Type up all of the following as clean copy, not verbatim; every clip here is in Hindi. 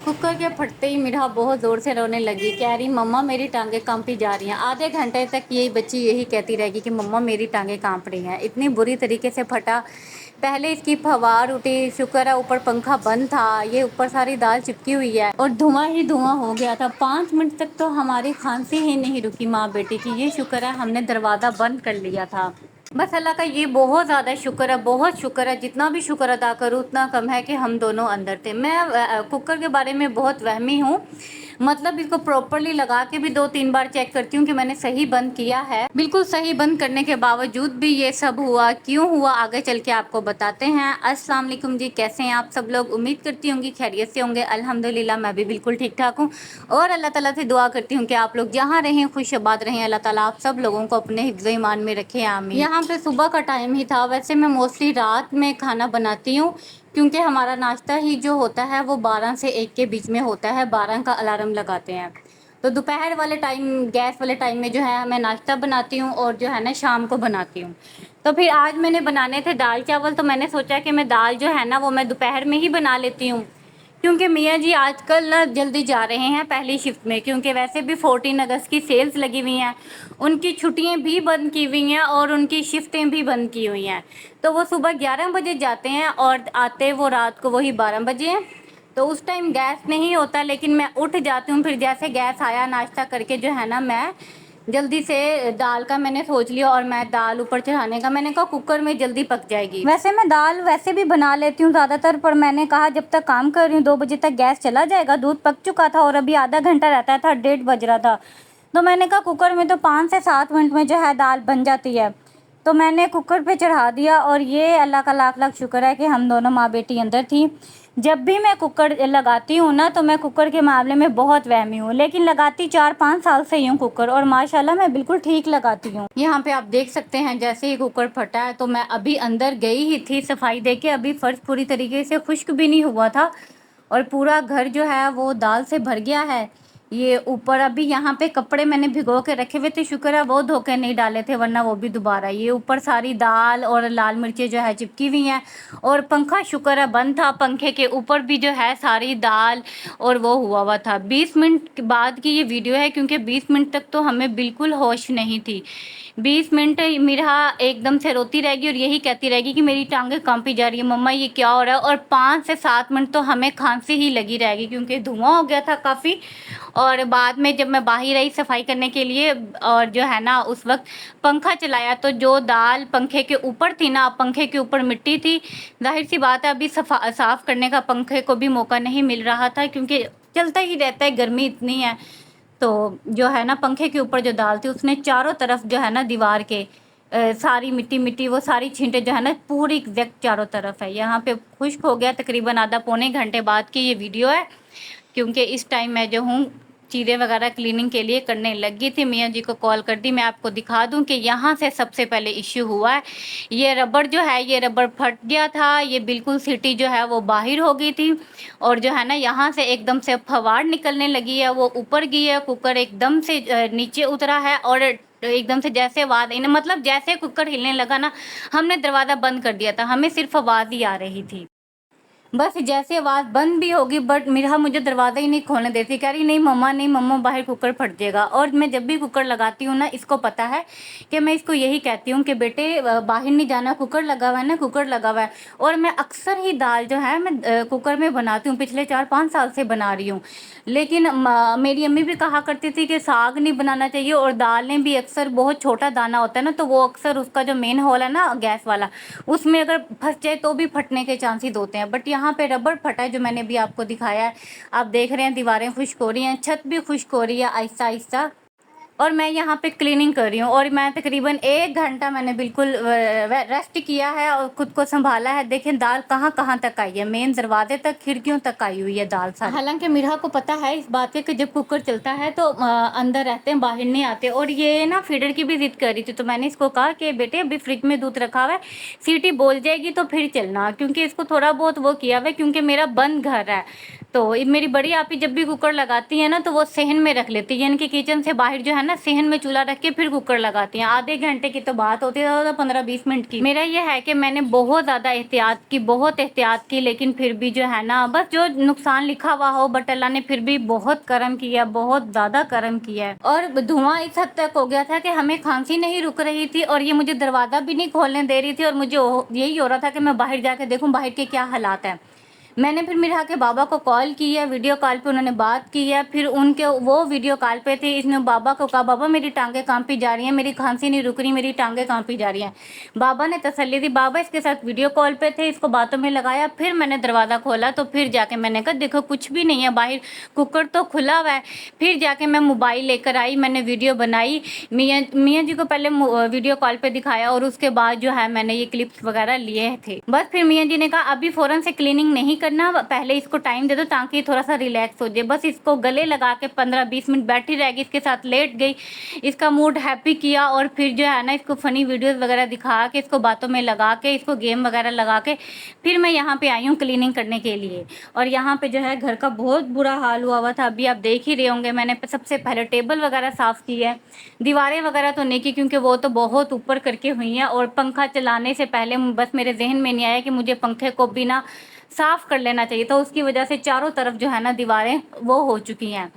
कुकर के फटते ही मिठा बहुत ज़ोर से रोने लगी। कह रही मम्मा मेरी टांगें कांपी जा रही हैं। आधे घंटे तक यही बच्ची यही कहती रहेगी कि मम्मा मेरी टांगें कांप रही हैं। इतनी बुरी तरीके से फटा। पहले इसकी फवार उठी, शुक्र है ऊपर पंखा बंद था। ये ऊपर सारी दाल चिपकी हुई है और धुआं ही धुआं हो गया था। 5 मिनट तक तो हमारी खांसी ही नहीं रुकी माँ बेटी की। ये शुक्र है हमने दरवाज़ा बंद कर लिया था। बस अल्लाह का ये बहुत ज़्यादा शुक्र है, बहुत शुक्र है। जितना भी शुक्र अदा करूँ उतना कम है कि हम दोनों अंदर थे। मैं कुकर के बारे में बहुत वहमी हूँ। मतलब इसको प्रॉपरली लगा के भी 2-3 बार चेक करती हूँ कि मैंने सही बंद किया है। बिल्कुल सही बंद करने के बावजूद भी ये सब हुआ। क्यों हुआ आगे चल के आपको बताते हैं। अस्सलाम वालेकुम जी, कैसे हैं आप सब लोग। उम्मीद करती होंगी खैरियत से होंगे। अल्हम्दुलिल्लाह मैं भी बिल्कुल ठीक ठाक हूँ और अल्लाह ताला से दुआ करती हूँ कि आप लोग जहाँ रहें खुश आबाद रहें। अल्लाह ताला आप सब लोगों को अपने हिफ्ज़ ईमान में रखे, आमीन। यहाँ पे सुबह का टाइम ही था। वैसे मैं मोस्टली रात में खाना बनाती हूँ क्योंकि हमारा नाश्ता ही जो होता है वो 12 से 1 के बीच में होता है। 12 का अलार्म लगाते हैं तो दोपहर वाले टाइम, गैस वाले टाइम में जो है मैं नाश्ता बनाती हूँ और जो है ना शाम को बनाती हूँ। तो फिर आज मैंने बनाने थे दाल चावल, तो मैंने सोचा कि मैं दाल जो है ना वो मैं दोपहर में ही बना लेती हूँ क्योंकि मियाँ जी आजकल ना जल्दी जा रहे हैं पहली शिफ्ट में, क्योंकि वैसे भी 14 अगस्त की सेल्स लगी हुई हैं। उनकी छुट्टियां भी बंद की हुई हैं और उनकी शिफ्टें भी बंद की हुई हैं। तो वो सुबह 11 बजे जाते हैं और आते वो रात को वही 12 बजे हैं। तो उस टाइम गैस नहीं होता, लेकिन मैं उठ जाती हूँ। फिर जैसे गैस आया नाश्ता करके जो है ना मैं जल्दी से दाल का मैंने सोच लिया और मैं दाल ऊपर चढ़ाने का मैंने कहा कुकर में जल्दी पक जाएगी। वैसे मैं दाल वैसे भी बना लेती हूँ ज़्यादातर, पर मैंने कहा जब तक काम कर रही हूँ 2 बजे तक गैस चला जाएगा। दूध पक चुका था और अभी आधा घंटा रहता था, 1:30 बज रहा था। तो मैंने कहा कुकर में तो 5 से 7 मिनट में जो है दाल बन जाती है। तो मैंने कुकर पे चढ़ा दिया और ये अल्लाह का लाख लाख शुक्र है कि हम दोनों माँ बेटी अंदर थी। जब भी मैं कुकर लगाती हूँ ना तो मैं कुकर के मामले में बहुत वहमी हूँ, लेकिन लगाती 4-5 साल से ही हूँ कुकर और माशाल्लाह मैं बिल्कुल ठीक लगाती हूँ। यहाँ पे आप देख सकते हैं जैसे ही कुकर फटा है तो मैं अभी अंदर गई ही थी सफाई दे के। अभी फर्श पूरी तरीके से खुश्क भी नहीं हुआ था और पूरा घर जो है वो दाल से भर गया है। ये ऊपर अभी यहाँ पे कपड़े मैंने भिगो के रखे हुए थे, शुक्र है वो धो के नहीं डाले थे वरना वो भी दोबारा। ये ऊपर सारी दाल और लाल मिर्चें जो है चिपकी हुई हैं और पंखा शुक्र है बंद था। पंखे के ऊपर भी जो है सारी दाल और वो हुआ था। 20 मिनट के बाद की ये वीडियो है क्योंकि 20 मिनट तक तो हमें बिल्कुल होश नहीं थी। 20 मिनट मिरा एकदम से रोती रहेगी और यही कहती रहेगी कि मेरी टांगें कांपी जा रही है, मम्मा ये क्या हो रहा है। और 5 से 7 मिनट तो हमें खांसी ही लगी रहेगी क्योंकि धुआं हो गया था काफ़ी। और बाद में जब मैं बाहर आई सफाई करने के लिए और जो है ना उस वक्त पंखा चलाया तो जो दाल पंखे के ऊपर थी ना, पंखे के ऊपर मिट्टी थी। जाहिर सी बात है अभी साफ़ करने का पंखे को भी मौका नहीं मिल रहा था क्योंकि चलता ही रहता है, गर्मी इतनी है। तो जो है ना पंखे के ऊपर जो दाल थी उसने चारों तरफ जो है ना दीवार के सारी मिट्टी मिट्टी वो सारी छींटे जो है ना पूरी एग्जैक्ट चारों तरफ है। यहाँ पे खुश्क हो गया। तकरीबन आधा पौने घंटे बाद की ये वीडियो है क्योंकि इस टाइम मैं जो हूँ चीज़ें वगैरह क्लीनिंग के लिए करने लगी थी। मियाँ जी को कॉल कर दी। मैं आपको दिखा दूं कि यहाँ से सबसे पहले इश्यू हुआ है। ये रबड़ जो है ये रबड़ फट गया था। ये बिल्कुल सीटी जो है वो बाहर हो गई थी और जो है ना यहाँ से एकदम से फवार निकलने लगी है, वो ऊपर गई है। कुकर एकदम से नीचे उतरा है और एकदम से जैसे आवाज़ आई ना, मतलब जैसे कुकर हिलने लगा ना, हमने दरवाज़ा बंद कर दिया था, हमें सिर्फ आवाज़ ही आ रही थी। बस जैसे आवाज़ बंद भी होगी बट मिरा मुझे दरवाज़ा ही नहीं खोलने देती। कह रही नहीं मम्मा बाहर कुकर फट जाएगा। और मैं जब भी कुकर लगाती हूँ ना इसको पता है कि मैं इसको यही कहती हूँ कि बेटे बाहर नहीं जाना, कुकर लगा हुआ है ना, कुकर लगा हुआ है। और मैं अक्सर ही दाल जो है मैं कुकर में बनाती हूँ, पिछले 4-5 साल से बना रही हूँ। लेकिन मेरी अम्मी भी कहा करती थी कि साग नहीं बनाना चाहिए और दालें भी अक्सर बहुत छोटा दाना होता है ना, तो वो अक्सर उसका जो मेन होल है ना गैस वाला, उसमें अगर फंस जाए तो भी फटने के चांसेस होते हैं। बट यहाँ पे रबड़ फटा है जो मैंने भी आपको दिखाया है। आप देख रहे हैं दीवारें खुश्क हो रही हैं, छत भी खुश्क हो रही है आहिस्ता आहिस्ता। और मैं यहाँ पे क्लीनिंग कर रही हूँ और मैं तकरीबन 1 घंटा मैंने बिल्कुल रेस्ट किया है और खुद को संभाला है। देखें दाल कहाँ कहाँ तक आई है, मेन दरवाजे तक, खिड़कियों तक आई हुई है दाल सारी। हालांकि मिरा को पता है इस बात के कि जब कुकर चलता है तो अंदर रहते हैं, बाहर नहीं आते। और ये ना फीडर की भी जिद कर रही थी तो मैंने इसको कहा कि बेटे अभी फ्रिज में दूध रखा हुआ है, सीटी बोल जाएगी तो फिर चलना, क्योंकि इसको थोड़ा बहुत वो किया हुआ है क्योंकि मेरा बंद घर है तो ये मेरी बड़ी आपी जब भी कुकर लगाती है ना तो वो सहन में रख लेती है, यानी कि किचन से बाहर जो है ना सहन में चूल्हा रख के फिर कुकर लगाती हैं। आधे घंटे की तो बात होती है, ज़्यादा 15-20 मिनट की। मेरा ये है कि मैंने बहुत ज़्यादा एहतियात की, लेकिन फिर भी जो है ना बस जो नुकसान लिखा हुआ हो, बट अल्लाह ने फिर भी बहुत करम किया, बहुत ज़्यादा करम किया है। और धुआं इस हद तक हो गया था कि हमें खांसी नहीं रुक रही थी और ये मुझे दरवाज़ा भी नहीं खोलने दे रही थी, और मुझे यही हो रहा था कि मैं बाहर जाके देखूँ बाहर के क्या हालात हैं। मैंने फिर मेरे के बाबा को कॉल की है, वीडियो कॉल पे उन्होंने बात की है। फिर उनके वो वीडियो कॉल पे थे, इसने बाबा को कहा बाबा मेरी टांगें कांपी जा रही हैं, मेरी खांसी नहीं रुक रही, मेरी टांगें कांपी जा रही हैं। बाबा ने तसल्ली दी, बाबा इसके साथ वीडियो कॉल पे थे, इसको बातों में लगाया। फिर मैंने दरवाज़ा खोला तो फिर जाके मैंने कहा देखो कुछ भी नहीं है बाहर, कुकर तो खुला हुआ है। फिर जाके मैं मोबाइल लेकर आई, मैंने वीडियो बनाई, मियाँ जी को पहले वीडियो कॉल पे दिखाया और उसके बाद जो है मैंने ये क्लिप्स वगैरह लिए थे। बस फिर मियाँ जी ने कहा अभी फ़ौरन से क्लीनिंग नहीं करना, पहले इसको टाइम दे दो ताकि थोड़ा सा रिलैक्स हो जाए। बस इसको गले लगा के 15-20 मिनट बैठी रहेगी, इसके साथ लेट गई, इसका मूड हैप्पी किया और फिर जो है ना इसको फ़नी वीडियोस वगैरह दिखा के, इसको बातों में लगा के, इसको गेम वगैरह लगा के फिर मैं यहाँ पे आई हूँ क्लीनिंग करने के लिए। और यहाँ पे जो है घर का बहुत बुरा हाल हुआ था, अभी आप देख ही रहे होंगे। मैंने सबसे पहले टेबल वगैरह साफ़ की है, दीवारें वगैरह तो नहीं की क्योंकि वो तो बहुत ऊपर करके हुई हैं। और पंखा चलाने से पहले बस मेरे जहन में नहीं आया कि मुझे पंखे को भी ना साफ़ कर लेना चाहिए था, उसकी वजह से चारों तरफ जो है ना दीवारें वो हो चुकी हैं।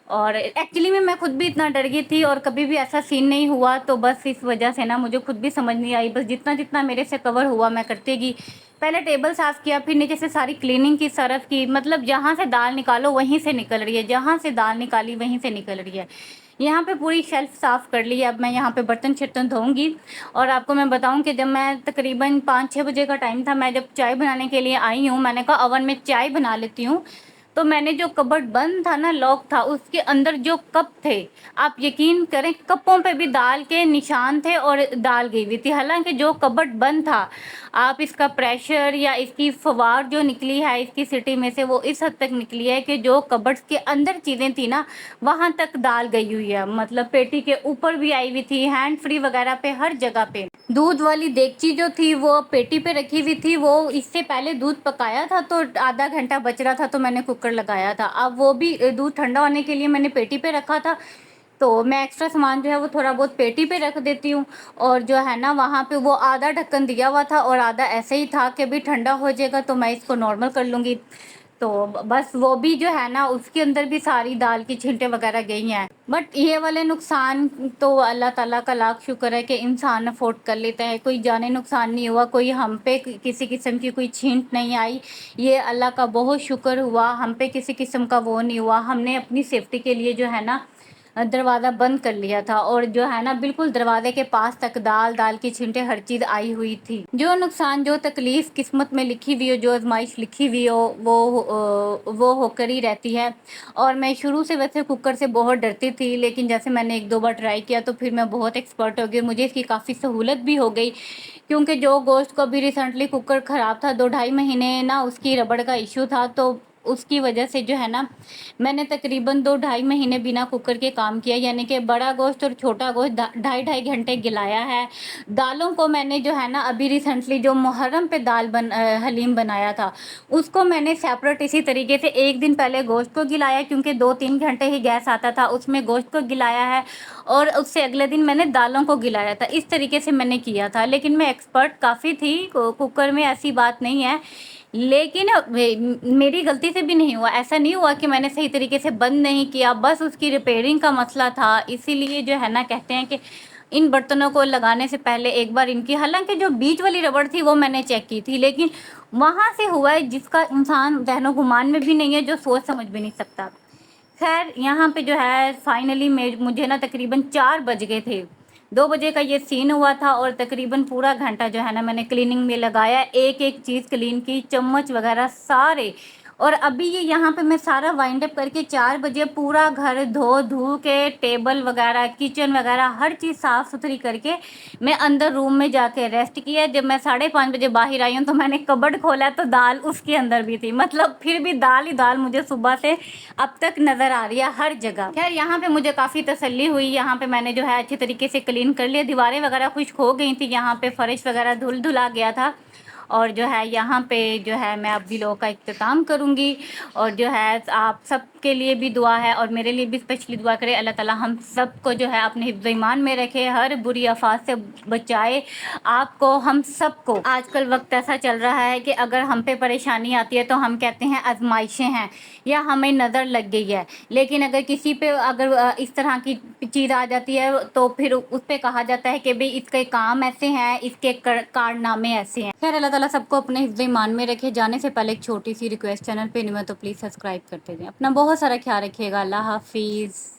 और एक्चुअली में मैं खुद भी इतना डर गई थी और कभी भी ऐसा सीन नहीं हुआ, तो बस इस वजह से ना मुझे खुद भी समझ नहीं आई। बस जितना जितना मेरे से कवर हुआ मैं करती गई। पहले टेबल साफ़ किया, फिर नीचे से सारी क्लीनिंग की, सर्फ की, मतलब जहाँ से दाल निकालो वहीं से निकल रही है, जहाँ से दाल निकाली वहीं से निकल रही है। यहाँ पे पूरी शेल्फ साफ़ कर ली है। अब मैं यहाँ पे बर्तन शर्तन धोऊंगी। और आपको मैं बताऊँ कि जब मैं तकरीबन 5-6 बजे का टाइम था, मैं जब चाय बनाने के लिए आई हूँ, मैंने कहा ओवन में चाय बना लेती हूँ। तो मैंने जो कबर्ड बंद था ना, लॉक था, उसके अंदर जो कप थे, आप यकीन करें कपों पे भी दाल के निशान थे और दाल गई हुई थी। हालांकि जो कबर्ड बंद था, आप इसका प्रेशर या इसकी फवार जो निकली है इसकी सिटी में से, वो इस हद तक निकली है कि जो कबर्ड्स के अंदर चीज़ें थी ना वहाँ तक दाल गई हुई है। मतलब पेटी के ऊपर भी आई हुई थी, हैंड फ्री वगैरह पे, हर जगह पे। दूध वाली देगची जो थी वो पेटी पे रखी हुई थी, वो इससे पहले दूध पकाया था तो आधा घंटा बच रहा था तो मैंने कुकर लगाया था। अब वो भी दूध ठंडा होने के लिए मैंने पेटी पे रखा था, तो मैं एक्स्ट्रा सामान जो है वो थोड़ा बहुत पेटी पे रख देती हूँ। और जो है ना वहाँ पे वो आधा ढक्कन दिया हुआ था और आधा ऐसे ही था कि भी ठंडा हो जाएगा तो मैं इसको नॉर्मल कर लूँगी। तो बस वो भी जो है ना उसके अंदर भी सारी दाल की छींटे वगैरह गई हैं। बट ये वाले नुकसान तो अल्लाह ताला का लाख शुक्र है कि इंसान अफोर्ड कर लेता है। कोई जाने नुकसान नहीं हुआ, कोई हम पे किसी किस्म की कोई छींट नहीं आई, ये अल्लाह का बहुत शुक्र हुआ। हम पे किसी किस्म का वो नहीं हुआ। हमने अपनी सेफ्टी के लिए जो है ना दरवाज़ा बंद कर लिया था और जो है ना बिल्कुल दरवाजे के पास तक दाल की छींटे हर चीज़ आई हुई थी। जो नुकसान, जो तकलीफ़ किस्मत में लिखी हुई हो, जो आजमाइश लिखी हुई हो, वो होकर ही रहती है। और मैं शुरू से वैसे कुकर से बहुत डरती थी, लेकिन जैसे मैंने 1-2 बार ट्राई किया तो फिर मैं बहुत एक्सपर्ट हो गई, मुझे इसकी काफ़ी सहूलत भी हो गई। क्योंकि जो गोश्त को भी रिसेंटली कुकर ख़राब था, 2-2.5 महीने ना उसकी रबड़ का इशू था, तो उसकी वजह से जो है ना मैंने तकरीबन 2-2.5 महीने बिना कुकर के काम किया, यानी कि बड़ा गोश्त और छोटा गोश्त 2.5 घंटे गिलाया है। दालों को मैंने जो है ना अभी रिसेंटली जो मुहर्रम पे हलीम बनाया था, उसको मैंने सेपरेट इसी तरीके से एक दिन पहले गोश्त को गिलाया, क्योंकि 2-3 घंटे ही गैस आता था, उसमें गोश्त को गिलाया है और उससे अगले दिन मैंने दालों को गिलाया था। इस तरीके से मैंने किया था, लेकिन मैं एक्सपर्ट काफ़ी थी कुकर में, ऐसी बात नहीं है। लेकिन मेरी गलती से भी नहीं हुआ, ऐसा नहीं हुआ कि मैंने सही तरीके से बंद नहीं किया, बस उसकी रिपेयरिंग का मसला था। इसीलिए जो है ना कहते हैं कि इन बर्तनों को लगाने से पहले एक बार इनकी, हालांकि जो बीच वाली रबड़ थी वो मैंने चेक की थी, लेकिन वहाँ से हुआ है जिसका इंसान जहनो गुमान में भी नहीं है, जो सोच समझ भी नहीं सकता। खैर यहाँ पे जो है फाइनली मुझे ना तकरीबन 4 बज गए थे, 2 बजे का ये सीन हुआ था और तकरीबन पूरा घंटा जो है ना मैंने क्लीनिंग में लगाया, एक एक चीज़ क्लीन की, चम्मच वगैरह सारे। और अभी ये यहाँ पे मैं सारा वाइंड अप करके 4 बजे पूरा घर धो के, टेबल वगैरह, किचन वगैरह हर चीज़ साफ़ सुथरी करके मैं अंदर रूम में जाके रेस्ट किया। जब मैं 5:30 बजे बाहर आई हूँ तो मैंने कबर्ड खोला तो दाल उसके अंदर भी थी, मतलब फिर भी दाल ही दाल मुझे सुबह से अब तक नज़र आ रही है हर जगह। खैर यहाँ पे मुझे काफ़ी तसल्ली हुई, यहाँ पे मैंने जो है अच्छे तरीके से क्लीन कर लिया, दीवारें वगैरह खुश्क हो गई थी, यहाँ पे फर्श वगैरह धुल धुला गया था। और जो है यहाँ पे जो है मैं अब व्लॉग का इख्तिताम करूँगी। और जो है आप सबके लिए भी दुआ है और मेरे लिए भी स्पेशली दुआ करें, अल्लाह ताला हम सबको जो है अपने हिफ्ज़ ईमान में रखे, हर बुरी आफात से बचाए आपको, हम सबको। आजकल वक्त ऐसा चल रहा है कि अगर हम पे परेशानी आती है तो हम कहते हैं आजमाइशें हैं या हमें नज़र लग गई है, लेकिन अगर किसी पे अगर इस तरह की चीज़ आ जाती है तो फिर उस पर कहा जाता है कि भाई इसके काम ऐसे हैं, इसके कारनामे ऐसे हैं। खैर अल्लाह ताला सबको अपने हिफ्ज़ ईमान में रखे। जाने से पहले एक छोटी सी रिक्वेस्ट, चैनल पे नहीं हो तो प्लीज़ सब्सक्राइब करते जाएं। अपना बहुत सारा ख्याल रखिएगा। अल्लाह हाफिज़।